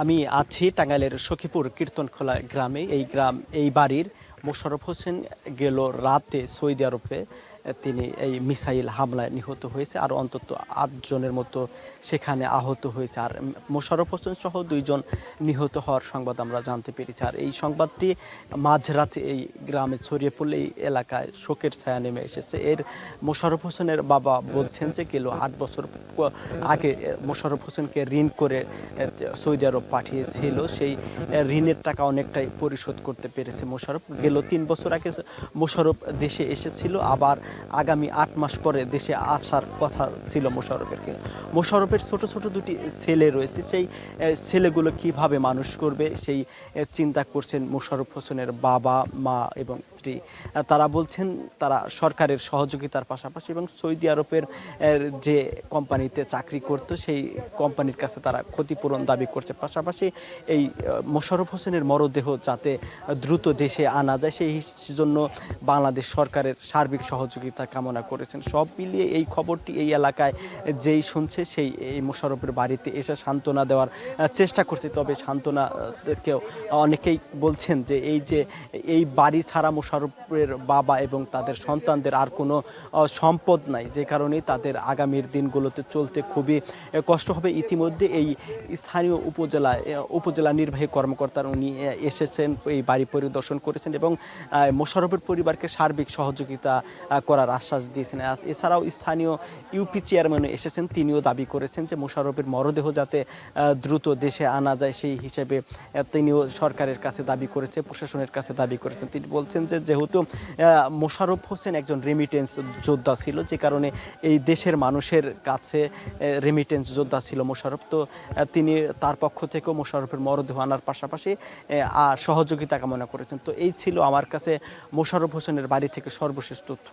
আমি আছি টাঙ্গাইলের সখীপুর কীর্তনখোলা গ্রামে। এই বাড়ির মোশাররফ হোসেন গেল রাতে সৌদি আরবে তিনি এই মিসাইল হামলায় নিহত হয়েছে। আর অন্তত ৮ জনের মতো সেখানে আহত হয়েছে। আর মোশাররফ হোসেন সহ 2 জন নিহত হওয়ার সংবাদ আমরা জানতে পেরেছি। আর এই সংবাদটি মাঝরাতে এই গ্রামে ছড়িয়ে পড়লে এই এলাকায় শোকের ছায়া নেমে এসেছে। মোশাররফ হোসেনের বাবা বলছেন যে গেল 8 বছর আগে মোশাররফ হোসেনকে ঋণ করে সৌদি আরব পাঠিয়েছিল। সেই ঋণের টাকা অনেকটাই পরিশোধ করতে পেরেছে মোশাররফ। গেল 3 বছর আগে মোশাররফ দেশে এসেছিল, আবার আগামী 8 মাস পরে দেশে আসার কথা ছিল মোশাররফের। মোশাররফের ছোট ছোট 2টি ছেলে রয়েছে, সেই ছেলেগুলো কিভাবে মানুষ করবে সেই চিন্তা করছেন মোশাররফ হোসেনের বাবা, মা এবং স্ত্রী। তারা বলছেন তারা সরকারের সহযোগিতার পাশাপাশি এবং সৌদি আরবের যে কোম্পানিতে চাকরি করতো সেই কোম্পানির কাছে তারা ক্ষতিপূরণ দাবি করছে। পাশাপাশি এই মোশাররফ হোসেনের মরদেহ যাতে দ্রুত দেশে আনা যায় সেই জন্য বাংলাদেশ সরকারের সার্বিক সহযোগিতা কামনা করেছেন। সব মিলিয়ে এই খবরটি এই এলাকায় যেই শুনছে সেই এই মোশাররফের বাড়িতে এসে সান্ত্বনা দেওয়ার চেষ্টা করছে। তবে সান্ত্বনা কেউ অনেকেই বলছেন যে এই বাড়ি ছাড়া মোশাররফের বাবা এবং তাদের সন্তানদের আর কোনো সম্পদ নাই, যে কারণেই তাদের আগামীর দিনগুলোতে চলতে খুবই কষ্ট হবে। ইতিমধ্যে এই স্থানীয় উপজেলা নির্বাহী কর্মকর্তার উনি এসেছেন, এই বাড়ি পরিদর্শন করেছেন এবং মোশাররফের পরিবারকে সার্বিক সহযোগিতা করার আশ্বাস দিয়েছেন। এছাড়াও স্থানীয় ইউপি চেয়ারম্যান এসেছেন, তিনিও দাবি করেছেন যে মোশাররফের মরদেহ যাতে দ্রুত দেশে আনা যায় সেই হিসেবে তিনিও সরকারের কাছে দাবি করেছে, প্রশাসনের কাছে দাবি করেছেন। তিনি বলছেন যে যেহেতু মোশাররফ হোসেন একজন রেমিটেন্স যোদ্ধা ছিল, যে কারণে এই দেশের মানুষের কাছে রেমিটেন্স যোদ্ধা ছিল মোশাররফ, তো তিনি তার পক্ষ থেকেও মোশাররফের মরদেহ আনার পাশাপাশি সহযোগিতা কামনা করেছেন। তো এই ছিল আমার কাছে মোশাররফ হোসেনের বাড়ি থেকে সর্বশেষ তথ্য।